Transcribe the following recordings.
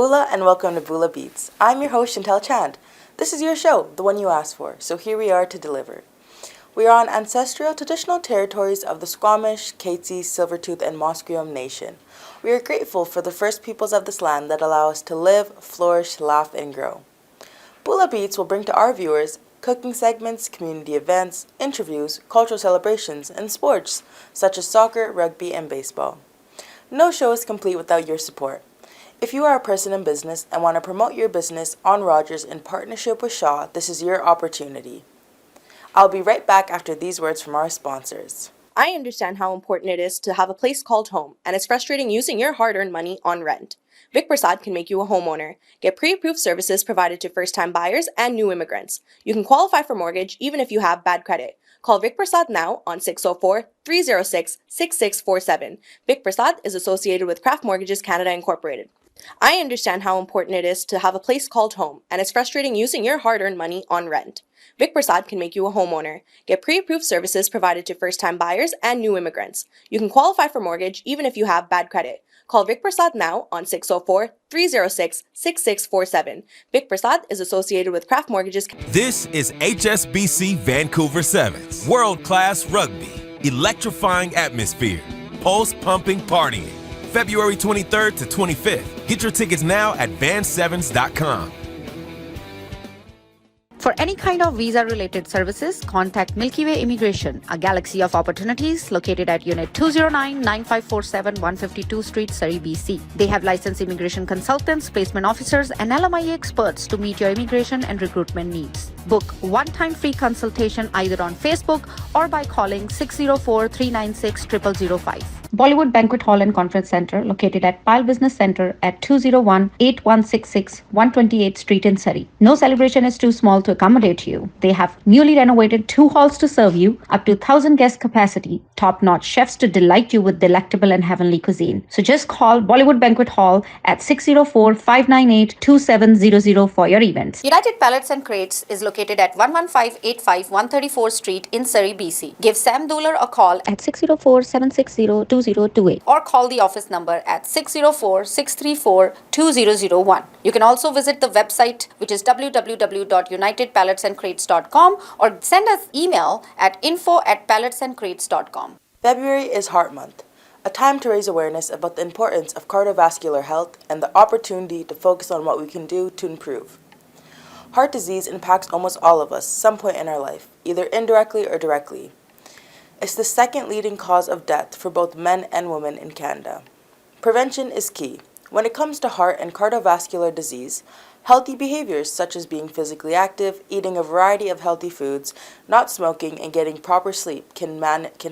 Bula and welcome to Bula Beats. I'm your host Chantel Chand. This is your show, the one you asked for, so here we are to deliver. We are on ancestral traditional territories of the Squamish, Katzie, Silvertooth, and Musqueam Nation. We are grateful for the first peoples of this land that allow us to live, flourish, laugh, and grow. Bula Beats will bring to our viewers cooking segments, community events, interviews, cultural celebrations, and sports such as soccer, rugby, and baseball. No show is complete without your support. If you are a person in business and want to promote your business on Rogers in partnership with Shaw, this is your opportunity. I'll be right back after these words from our sponsors. I understand how important it is to have a place called home, and it's frustrating using your hard-earned money on rent. Vic Prasad can make you a homeowner. Get pre-approved services provided to first-time buyers and new immigrants. You can qualify for mortgage even if you have bad credit. Call Vic Prasad now on 604-306-6647. Vic Prasad is associated with Craft Mortgages Canada Incorporated. I understand how important it is to have a place called home, and it's frustrating using your hard-earned money on rent. Vic Prasad can make you a homeowner. Get pre-approved services provided to first-time buyers and new immigrants. You can qualify for mortgage even if you have bad credit. Call Vic Prasad now on 604-306-6647. Vic Prasad is associated with Craft Mortgages. This is HSBC Vancouver Sevens. World-class rugby. Electrifying atmosphere. Pulse-pumping partying. February 23rd to 25th. Get your tickets now at van7s.com. For any kind of visa-related services, contact Milky Way Immigration, a galaxy of opportunities located at Unit 209-9547 152 Street, Surrey, BC. They have licensed immigration consultants, placement officers, and LMIA experts to meet your immigration and recruitment needs. Book one-time free consultation either on Facebook or by calling 604-396-0005. Bollywood Banquet Hall and Conference Center, located at Pyle Business Center at 201-8166 128th Street in Surrey. No celebration is too small to accommodate you. They have newly renovated 2 halls to serve you, up to 1,000 guest capacity, top-notch chefs to delight you with delectable and heavenly cuisine. So just call Bollywood Banquet Hall at 604-598-2700 for your events. United Pallets and Crates is located at 11585 134th Street in Surrey, BC. Give Sam Dooler a call At 604-760-2028 or call the office number at 604-634-2001. You can also visit the website, which is www.unitedpalletsandcrates.com, or send us email at info@palletsandcrates.com. February is Heart Month, a time to raise awareness about the importance of cardiovascular health and the opportunity to focus on what we can do to improve. Heart disease impacts almost all of us some point in our life, either indirectly or directly. It's the second leading cause of death for both men and women in Canada. Prevention is key. When it comes to heart and cardiovascular disease, healthy behaviors such as being physically active, eating a variety of healthy foods, not smoking, and getting proper sleep can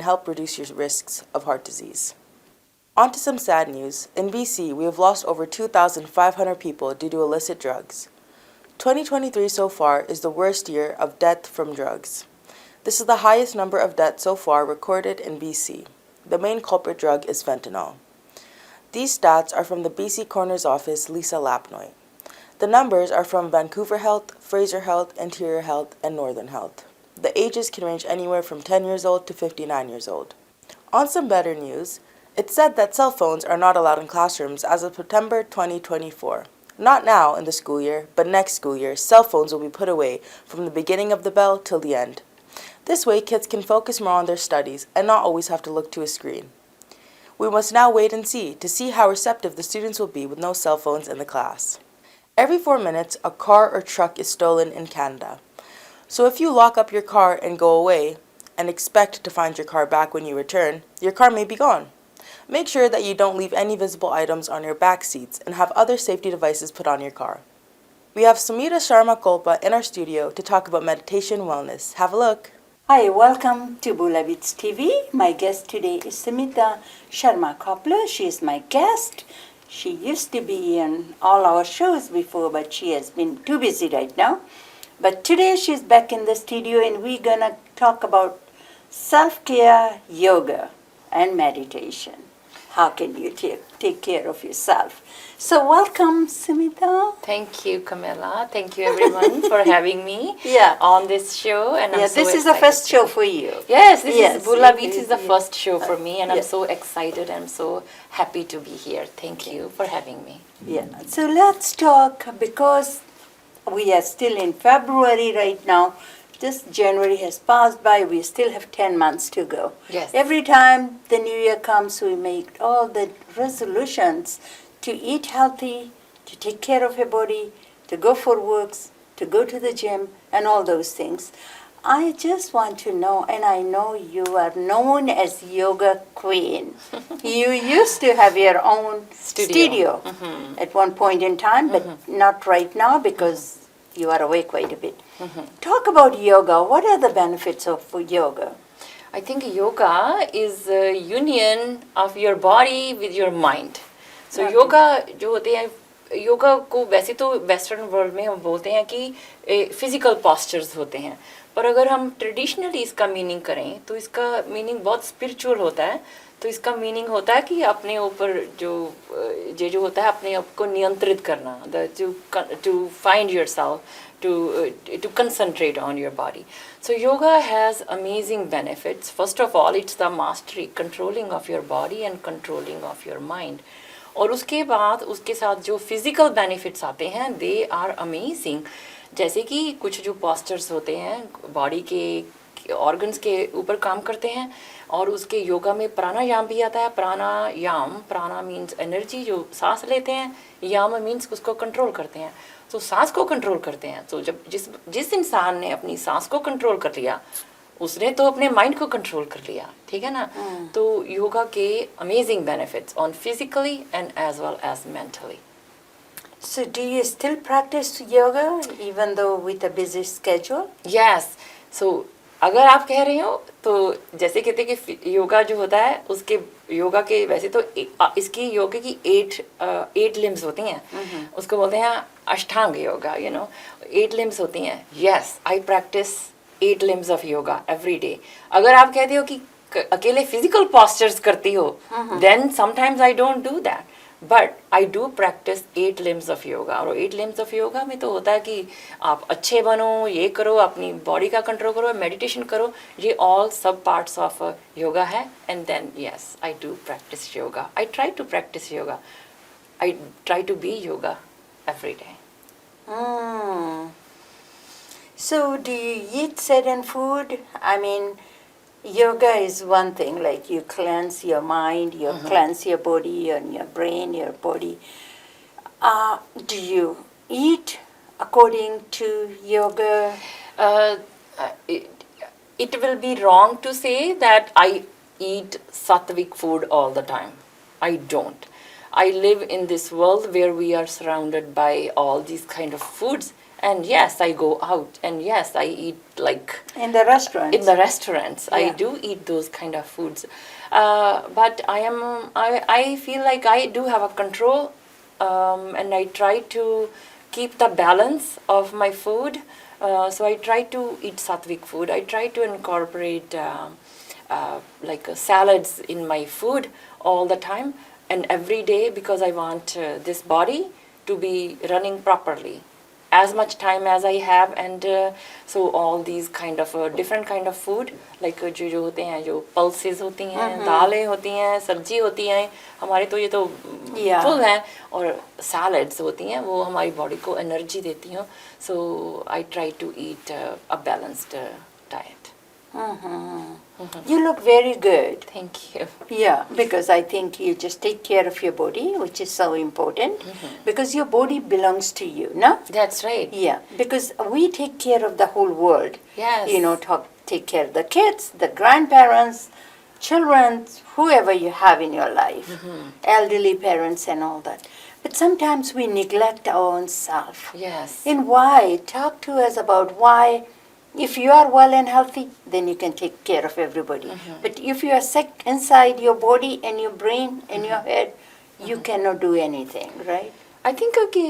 help reduce your risks of heart disease. On to some sad news. In BC, we have lost over 2,500 people due to illicit drugs. 2023 so far is the worst year of death from drugs. This is the highest number of deaths so far recorded in BC. The main culprit drug is fentanyl. These stats are from the BC Coroner's Office, Lisa Lapnoy. The numbers are from Vancouver Health, Fraser Health, Interior Health, and Northern Health. The ages can range anywhere from 10 years old to 59 years old. On some better news, it's said that cell phones are not allowed in classrooms as of September 2024. Not now in the school year, but next school year, cell phones will be put away from the beginning of the bell till the end. This way, kids can focus more on their studies and not always have to look to a screen. We must now wait and see to see how receptive the students will be with no cell phones in the class. Every 4 minutes, a car or truck is stolen in Canada. So if you lock up your car and go away and expect to find your car back when you return, your car may be gone. Make sure that you don't leave any visible items on your back seats and have other safety devices put on your car. We have Sumita Sharma Kolpa in our studio to talk about meditation wellness. Have a look. Hi, welcome to Bula Beats TV. My guest today is Sumita Sharma Kolpa. She is my guest. She used to be in all our shows before, but she has been too busy right now. But today she's back in the studio and we're going to talk about self-care, yoga, and meditation. how can you take care of yourself. So welcome, Smita. Thank you, Camilla. Thank you, everyone, for having me Yeah. on this show. And I'm so This is the excited first to show be- for you. Yes, this Yes, is Bula it Beats is, is the yeah. first show for me, and I'm yeah. so excited. I'm so happy to be here. Thank you for having me. Yeah. So let's talk, because we are still in February right now. Just January has passed by. We still have 10 months to go. Yes. Every time the new year comes, we make all the resolutions to eat healthy, to take care of your body, to go for walks, to go to the gym, and all those things. I just want to know, and I know you are known as yoga queen. You used to have your own studio at one point in time, but not right now because you are away quite a bit. Talk about yoga. What are the benefits of yoga? I think yoga is a union of your body with your mind. So Okay. yoga जो होते हैं योगा को वैसे तो western world में हम बोलते हैं कि फिजिकल पॉस्चर्स होते हैं, पर अगर हम ट्रेडिशनली इसका मीनिंग करें तो इसका मीनिंग बहुत स्पिरिचुअल होता है. तो इसका मीनिंग होता है कि अपने ऊपर जो होता है अपने आप को नियंत्रित करना, to find yourself, to concentrate on your body. So yoga has amazing benefits. First of all, it's the mastery, controlling of your body and controlling of your mind. और उसके बाद उसके साथ जो फिजिकल बेनिफिट्स आते हैं दे आर अमेजिंग. जैसे कि कुछ जो पॉस्चर्स होते हैं बॉडी के ऑर्गन्स के ऊपर काम करते हैं, और उसके योगा में प्राणायाम भी आता है. प्राणा मीन्स एनर्जी जो सांस लेते हैं, याम मीन्स उसको कंट्रोल करते हैं. तो सांस को कंट्रोल करते हैं. तो जब जिस इंसान ने अपनी सांस को कंट्रोल कर लिया उसने तो अपने माइंड को कंट्रोल कर लिया, ठीक है ना. तो योगा के amazing benefits on physically and as well as mentally. So do you still practice yoga even though with a busy schedule? Yes. So अगर आप कह रहे हो तो जैसे कहते हैं कि योगा जो होता है उसके योगा के वैसे तो इसकी योगा की 8 लिम्स होती हैं. उसको बोलते हैं अष्टांग योगा, 8 लिम्स होती हैं. Yes, I practice 8 limbs of yoga every day. अगर आप कहते हो कि अकेले फिजिकल पॉस्चर्स करती हो then sometimes I don't do that, but I do practice 8 limbs of yoga. और 8 लिम्स ऑफ योगा में तो होता है कि आप अच्छे बनो, ये करो, अपनी बॉडी का कंट्रोल करो, मेडिटेशन करो. ये ऑल सब पार्ट्स ऑफ योगा है. And then yes, I do practice yoga. I try to practice yoga. I try to be yoga every day. So do you eat certain food? I mean, yoga is one thing, like you cleanse your mind, you cleanse your body and your brain, your body. Do you eat according to yoga? It will be wrong to say that I eat sattvic food all the time. I don't. I live in this world where we are surrounded by all these kind of foods. And yes, I go out, and yes, I eat like In the restaurants? in the restaurants. I Yeah. do eat those kind of foods, but I feel like I do have a control, and I try to keep the balance of my food. So I try to eat sattvic food. I try to incorporate like salads in my food all the time and every day, because I want this body to be running properly as much time as I have. And so all these kind of different kind of food, like जो होते हैं, जो pulses होती हैं, दालें होती हैं, सब्जी होती हैं, हमारे तो ये तो फुल हैं, और salads होती हैं, वो हमारी बॉडी को एनर्जी देती हैं. So I try to eat a balanced diet. You look very good. Thank you. Yeah, because I think you just take care of your body, which is so important, because your body belongs to you, no? That's right. Yeah, because we take care of the whole world. Yes. Take care of the kids, the grandparents, children, whoever you have in your life, elderly parents and all that. But sometimes we neglect our own self. Yes. And why? Talk to us about why. If you are well and healthy, then you can take care of everybody. But if you are sick inside your body and your brain and your head, you cannot do anything, right? I think कि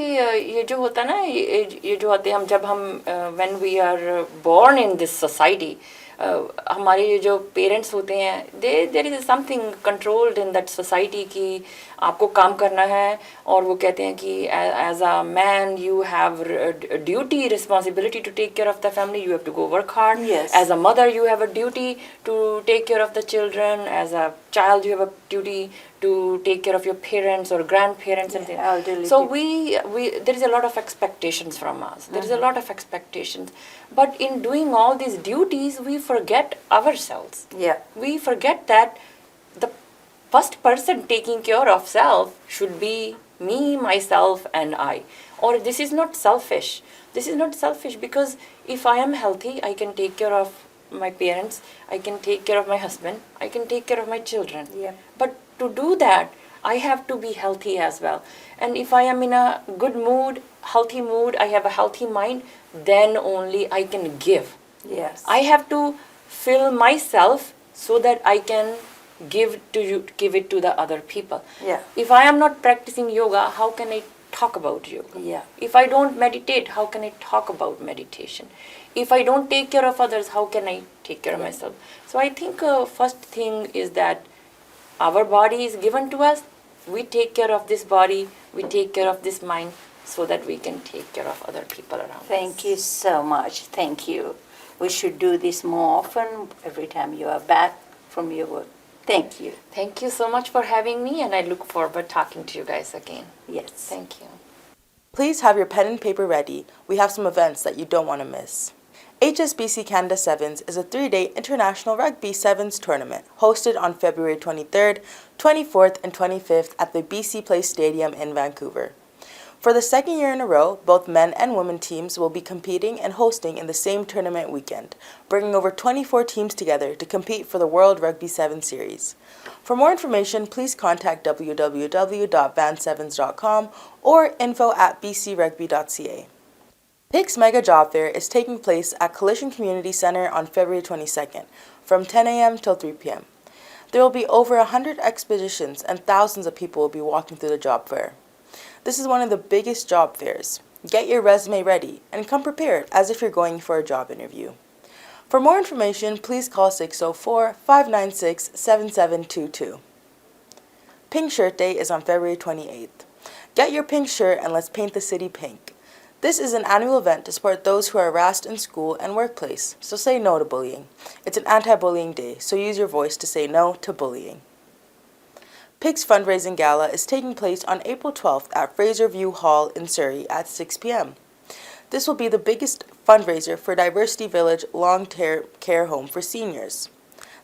ये जो होता है ना, ये जो होते हैं हम जब हम when we are born in this society, हमारे जो पेरेंट्स होते हैं there is something controlled in that society कि आपको काम करना है और वो कहते हैं कि as a man you have duty responsibility to take care of the family you have to go work hard as a mother you have a duty to take care of the children as a child you have a duty to take care of your parents or grandparents and things. So we there is a lot of expectations from us there is a lot of expectations but in doing all these duties we forget ourselves we forget that the first person taking care of self should be me myself and I or this is not selfish because if I am healthy I can take care of my parents I can take care of my husband I can take care of my children but to do that I have to be healthy as well and if I am in a good mood healthy mood I have a healthy mind then only I can give I have to fill myself so that I can give it to the other people if I am not practicing yoga how can I talk about yoga if I don't meditate how can I talk about meditation if I don't take care of others how can I take care of myself so I think first thing is that our body is given to us we take care of this body we take care of this mind so that we can take care of other people around us. Thank you so much. Thank you. We should do this more often every time you are back from your work. Thank you. Thank you so much for having me and I look forward to talking to you guys again. Yes. Thank you. Please have your pen and paper ready. We have some events that you don't want to miss. HSBC Canada Sevens is a 3-day international rugby sevens tournament hosted on February 23rd, 24th, and 25th at the BC Place Stadium in Vancouver. For the second year in a row, both men and women teams will be competing and hosting in the same tournament weekend, bringing over 24 teams together to compete for the World Rugby 7 Series. For more information, please contact www.van7s.com or info@bcrugby.ca. PIC's Mega Job Fair is taking place at Collision Community Center on February 22nd from 10 a.m. till 3 p.m. There will be over 100 expeditions and thousands of people will be walking through the job fair. This is one of the biggest job fairs. Get your resume ready and come prepared as if you're going for a job interview. For more information, please call 604-596-7722. Pink Shirt Day is on February 28th. Get your pink shirt and let's paint the city pink. This is an annual event to support those who are harassed in school and workplace, so say no to bullying. It's an anti-bullying day, so use your voice to say no to bullying. PIC's fundraising gala is taking place on April 12th at Fraser View Hall in Surrey at 6 p.m. This will be the biggest fundraiser for Diversity Village long-care home for seniors.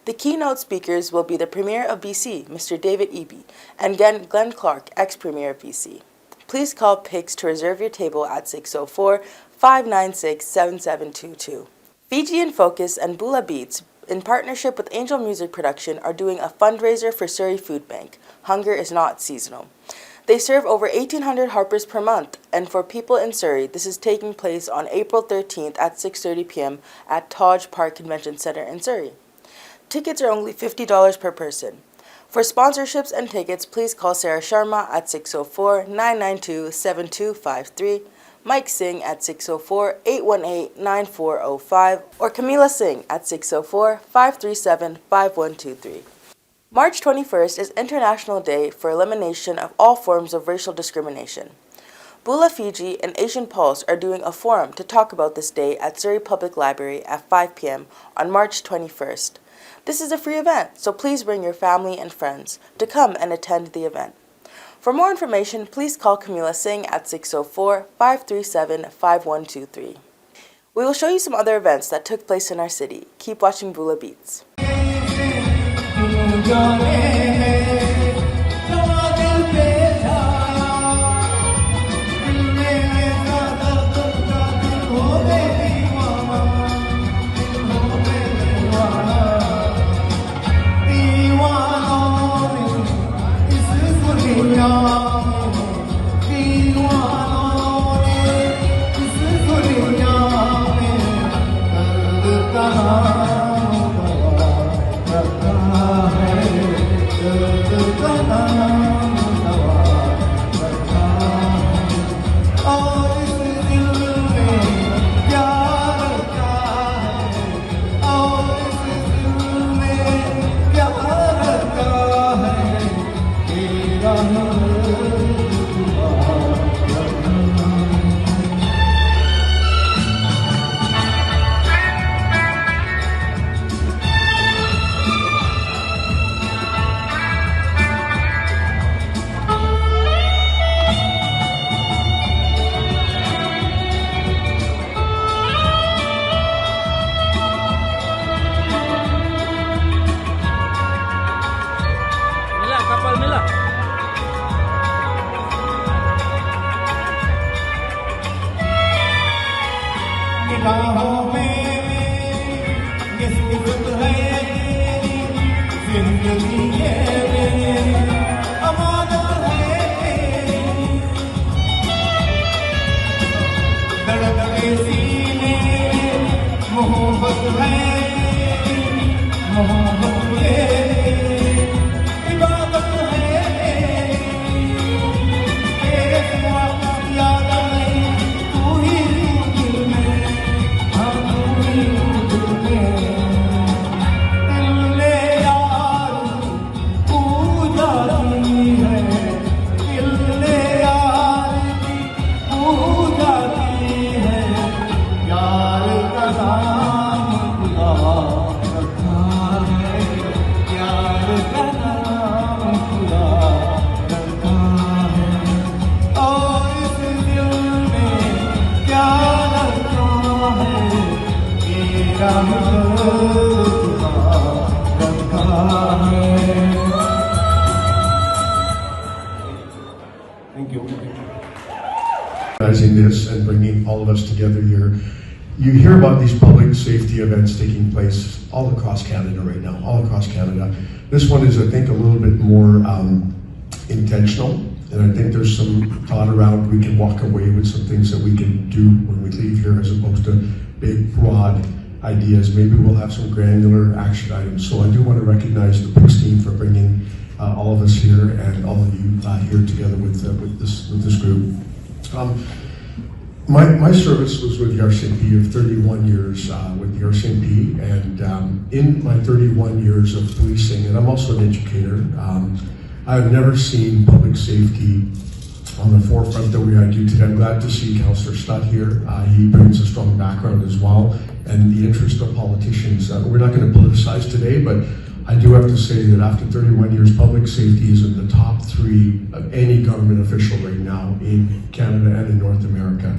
The keynote speakers will be the Premier of BC, Mr. David Eby, and Glenn Clark, ex-Premier of BC. Please call PICS to reserve your table at 604-596-7722. Fijian Focus and Bula Beats, in partnership with Angel Music Production, are doing a fundraiser for Surrey Food Bank. Hunger is not seasonal. They serve over 1,800 Harpers per month, and for people in Surrey, this is taking place on April 13th at 6:30 p.m. at Taj Park Convention Center in Surrey. Tickets are only $50 per person. For sponsorships and tickets, please call Sarah Sharma at 604-992-7253, Mike Singh at 604-818-9405, or Camila Singh at 604-537-5123. March 21st is International Day for Elimination of All Forms of Racial Discrimination. Bula Fiji and Asian Pulse are doing a forum to talk about this day at Surrey Public Library at 5 p.m. on March 21st. This is a free event, so please bring your family and friends to come and attend the event. For more information, please call Camila Singh at 604-537-5123. We will show you some other events that took place in our city. Keep watching Bula Beats. है निगाहों में निस्बत है तेरी जिंदगी ये मेरी अमानत है तेरी धड़कते सीने मोहब्बत है तेरी मोहब्बत ये इबादत है तेरे सिवा याद नहीं तू ही दिल में हाँ तू ही दिल में दिल ने यार पूजा की है दिल ने यार की पूजा की है यार का नाम खुदा रखा है यार का नाम खुदा रखा है और इस दिल में क्या रखा है तेरा खुदा रखा है Thank you. Organizing this and bringing all of us together here. You hear about these public safety events taking place all across Canada right now, all across Canada. This one is, I think, a little bit more intentional, and I think there's some thought around we can walk away with some things that we can do when we leave here as opposed to big, broad ideas. Maybe we'll have some granular action items. So I do want to recognize the Pix team for bringing all of us here and all of you here together with this group. My service was with the RCMP of 31 years with the RCMP, and in my 31 years of policing, and I'm also an educator, I've never seen public safety on the forefront the way I do today. I'm glad to see Councillor Stutt here. He brings a strong background as well, and the interest of politicians. We're not going to politicize today, but I do have to say that after 31 years, public safety is in the top 3 of any government official right now in Canada and in North America.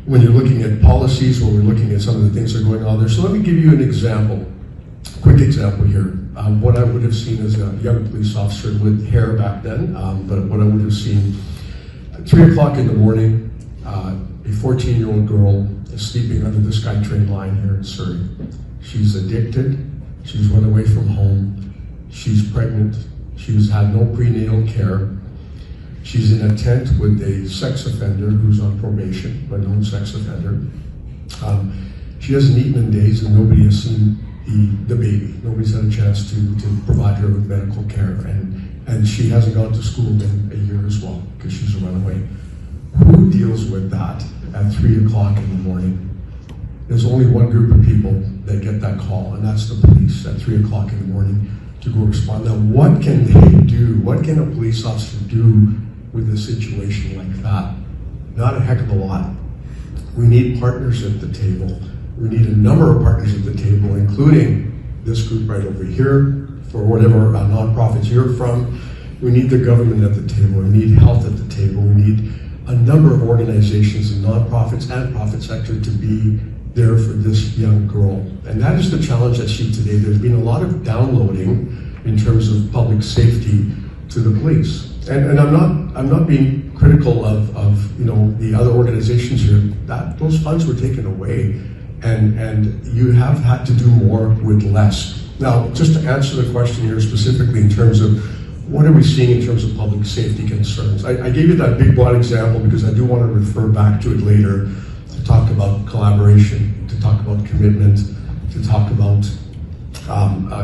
When you're looking at policies, when we're looking at some of the things that are going on there. So let me give you an example, quick example here. What I would have seen as a young police officer with hair back then, but what I would have seen at 3 o'clock in the morning, a 14-year-old girl is sleeping under the SkyTrain line here in Surrey. She's addicted. She's run away from home. She's pregnant. She's had no prenatal care. She's in a tent with a sex offender who's on probation, a known sex offender. She hasn't eaten in days, and nobody has seen the baby. Nobody's had a chance to provide her with medical care, and she hasn't gone to school in a year as well because she's a runaway. Who deals with that at 3 o'clock in the morning? There's only one group of people that get that call, and that's the police at 3 o'clock in the morning to go respond. Now, what can they do? What can a police officer do with a situation like that? Not a heck of a lot. We need partners at the table. We need a number of partners at the table, including this group right over here, for whatever nonprofits you're from. We need the government at the table. We need health at the table. We need a number of organizations and nonprofits and profit sector to be there for this young girl. And that is the challenge I see today. There's been a lot of downloading in terms of public safety to the police. And I'm not being critical of the other organizations here. Those funds were taken away, and you have had to do more with less. Now, just to answer the question here specifically in terms of what are we seeing in terms of public safety concerns? I gave you that big broad example because I do want to refer back to it later to talk about collaboration, to talk about commitment, to talk about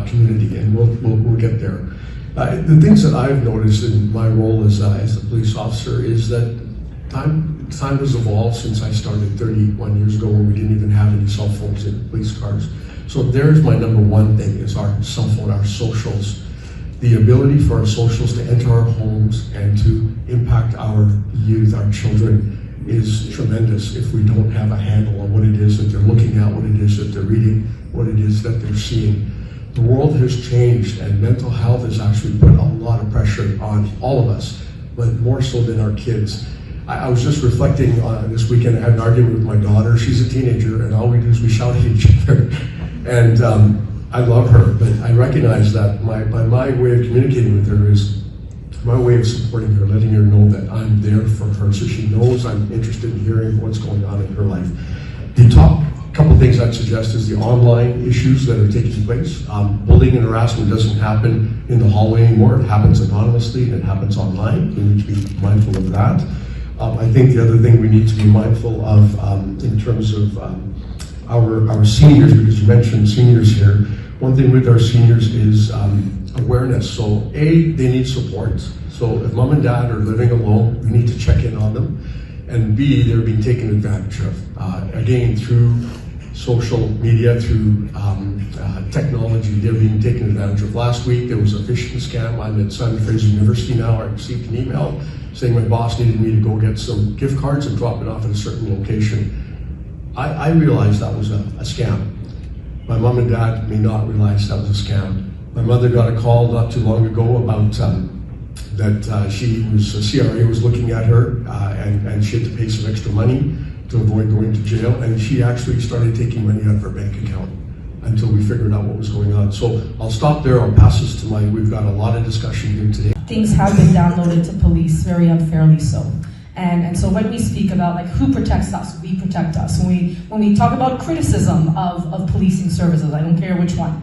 community, and we'll get there. The things that I've noticed in my role as a police officer is that time has evolved since I started 31 years ago, when we didn't even have any cell phones in police cars. So there's my number one thing, is our cell phone, our socials. The ability for our socials to enter our homes and to impact our youth, our children, is tremendous if we don't have a handle on what it is that they're looking at, what it is that they're reading, what it is that they're seeing. The world has changed, and mental health has actually put a lot of pressure on all of us, but more so than our kids. I was just reflecting on this weekend. I had an argument with my daughter. She's a teenager, and all we do is we shout at each other. And I love her, but I recognize that my way of communicating with her is my way of supporting her, letting her know that I'm there for her, so she knows I'm interested in hearing what's going on in her life. The top A couple things I'd suggest is the online issues that are taking place. Bullying and harassment doesn't happen in the hallway anymore. It happens anonymously and it happens online. We need to be mindful of that. I think the other thing we need to be mindful of in terms of our seniors, because you mentioned seniors here, one thing with our seniors is awareness. So A, they need support. So if mom and dad are living alone, we need to check in on them. And B, they're being taken advantage of. Again, through social media, through technology, they're being taken advantage of. Last week, there was a phishing scam. I'm at Simon Fraser University now. I received an email saying my boss needed me to go get some gift cards and drop it off at a certain location. I realized that was a scam. My mom and dad may not realize that was a scam. My mother got a call not too long ago about that CRA was looking at her and she had to pay some extra money to avoid going to jail, and she actually started taking money out of her bank account until we figured out what was going on. So I'll stop there, I'll pass this to Mike. We've got a lot of discussion here today. Things have been downloaded to police, very unfairly so. And so when we speak about like who protects us, we protect us. When we talk about criticism of policing services, I don't care which one.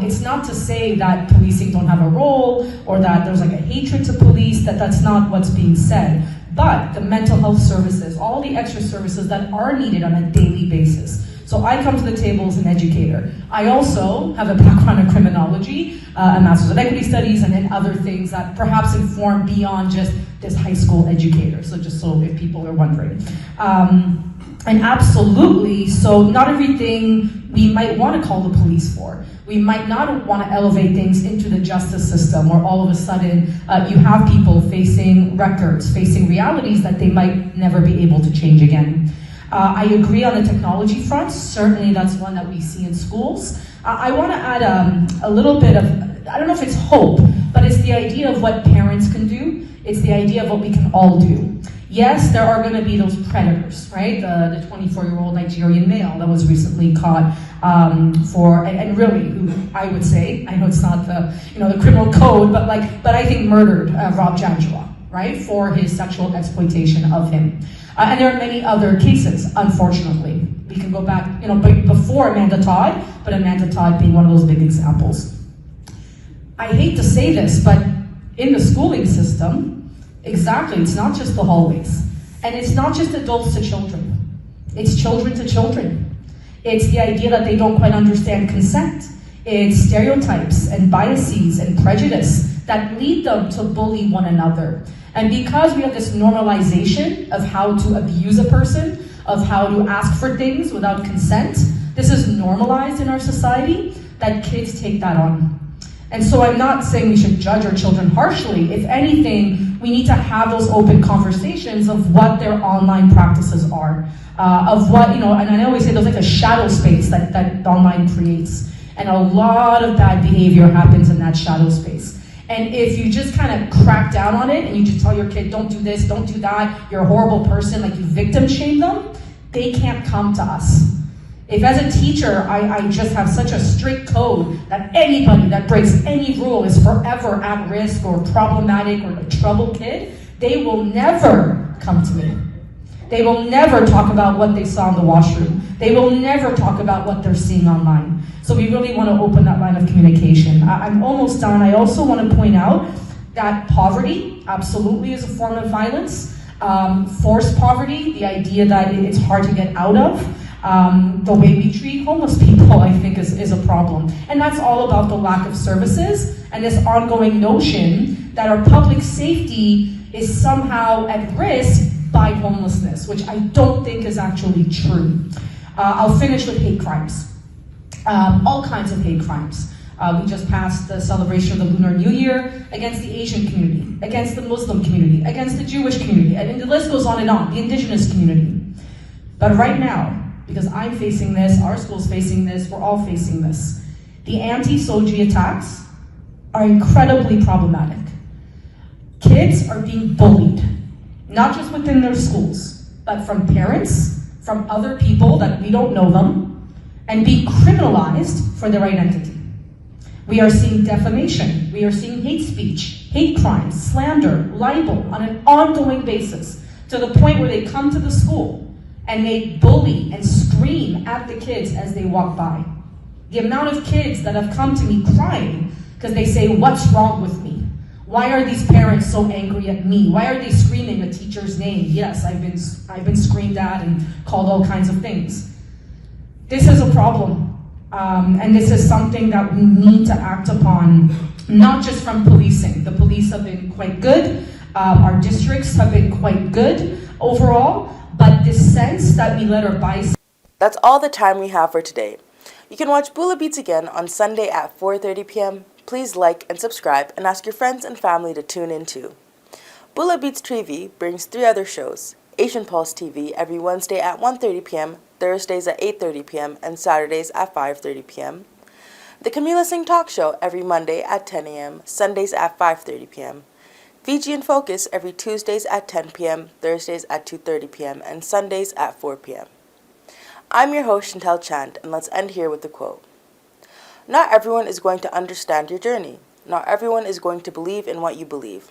It's not to say that policing don't have a role or that there's like a hatred to police, that's not what's being said. But the mental health services, all the extra services that are needed on a daily basis. So I come to the table as an educator. I also have a background in criminology, a master's of equity studies, and then other things that perhaps inform beyond just this high school educator. So just so if people are wondering. And absolutely, so not everything we might want to call the police for. We might not want to elevate things into the justice system where all of a sudden you have people facing records, facing realities that they might never be able to change again. I agree on the technology front. Certainly that's one that we see in schools. I want to add a little bit of, I don't know if it's hope, but it's the idea of what parents can do. It's the idea of what we can all do. Yes, there are going to be those predators, right? The 24-year-old Nigerian male that was recently caught and really, who I would say, I know it's not the criminal code, but I think murdered Rob Jandula, right, for his sexual exploitation of him. And there are many other cases, unfortunately. We can go back, before Amanda Todd, but Amanda Todd being one of those big examples. I hate to say this, but in the schooling system, exactly, it's not just the hallways. And it's not just adults to children. It's children to children. It's the idea that they don't quite understand consent. It's stereotypes and biases and prejudice that lead them to bully one another. And because we have this normalization of how to abuse a person, of how to ask for things without consent, this is normalized in our society that kids take that on. And so I'm not saying we should judge our children harshly. If anything, we need to have those open conversations of what their online practices are, of what, and I always say there's like a shadow space that online creates. And a lot of bad behavior happens in that shadow space. And if you just kind of crack down on it and you just tell your kid, don't do this, don't do that, you're a horrible person, like you victim shame them, they can't come to us. If as a teacher, I just have such a strict code that anybody that breaks any rule is forever at risk or problematic or a troubled kid, they will never come to me. They will never talk about what they saw in the washroom. They will never talk about what they're seeing online. So we really want to open that line of communication. I'm almost done. I also want to point out that poverty absolutely is a form of violence. Forced poverty, the idea that it's hard to get out of. The way we treat homeless people, I think, is a problem. And that's all about the lack of services and this ongoing notion that our public safety is somehow at risk by homelessness, which I don't think is actually true. I'll finish with hate crimes. All kinds of hate crimes. We just passed the celebration of the Lunar New Year against the Asian community, against the Muslim community, against the Jewish community, and the list goes on, the indigenous community. But right now, because I'm facing this, our school's facing this, we're all facing this, the anti-SOGI attacks are incredibly problematic. Kids are being bullied, not just within their schools, but from parents, from other people that we don't know them, and be criminalized for their identity. We are seeing defamation, we are seeing hate speech, hate crimes, slander, libel on an ongoing basis, to the point where they come to the school and they bully and scream at the kids as they walk by. The amount of kids that have come to me crying because they say, what's wrong with me? Why are these parents so angry at me? Why are they screaming a teacher's name? Yes, I've been screamed at and called all kinds of things. This is a problem, and this is something that we need to act upon, not just from policing. The police have been quite good, our districts have been quite good overall, but this sense that we let our bias... That's all the time we have for today. You can watch Bula Beats again on Sunday at 4:30 p.m. Please like and subscribe and ask your friends and family to tune in too. Bula Beats TV brings 3 other shows. Asian Pulse TV every Wednesday at 1:30 p.m., Thursdays at 8:30 p.m., and Saturdays at 5:30 p.m. The Camila Singh Talk Show every Monday at 10 a.m., Sundays at 5:30 p.m. Fijian Focus every Tuesdays at 10 p.m., Thursdays at 2:30 p.m., and Sundays at 4 p.m. I'm your host, Chantel Chand, and let's end here with a quote. Not everyone is going to understand your journey. Not everyone is going to believe in what you believe.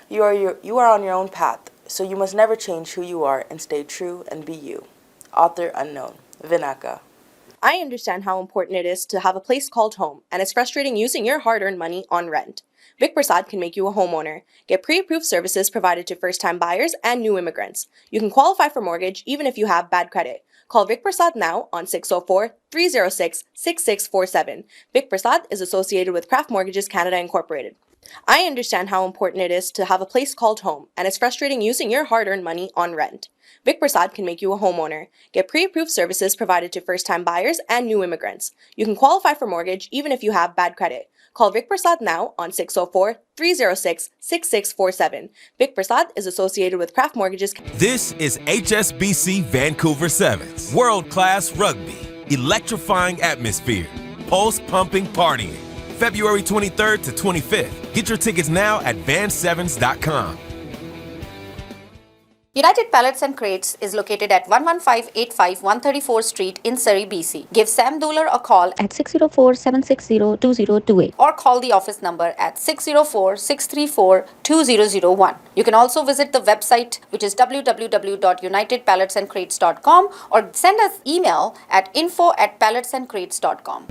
You are on your own path, so you must never change who you are and stay true and be you. Author unknown. Vinaka. I understand how important it is to have a place called home, and it's frustrating using your hard-earned money on rent. Vic Prasad can make you a homeowner. Get pre-approved services provided to first-time buyers and new immigrants. You can qualify for mortgage even if you have bad credit. Call Vic Prasad now on 604-306-6647. Vic Prasad is associated with Craft Mortgages Canada Incorporated. I understand how important it is to have a place called home, and it's frustrating using your hard-earned money on rent. Vic Prasad can make you a homeowner. Get pre-approved services provided to first-time buyers and new immigrants. You can qualify for mortgage even if you have bad credit. Call Vic Prasad now on 604-306-6647. Vic Prasad is associated with Craft Mortgages. This is HSBC Vancouver Sevens. World-class rugby. Electrifying atmosphere. Pulse-pumping partying. February 23rd to 25th. Get your tickets now at van7s.com. United Pallets and Crates is located at 11585 134th Street in Surrey, BC. Give Sam Dooler a call At 604-760-2028. or call the office number at 604-634-2001. You can also visit the website, which is www.unitedpalletsandcrates.com, or send us email at info@palletsandcrates.com.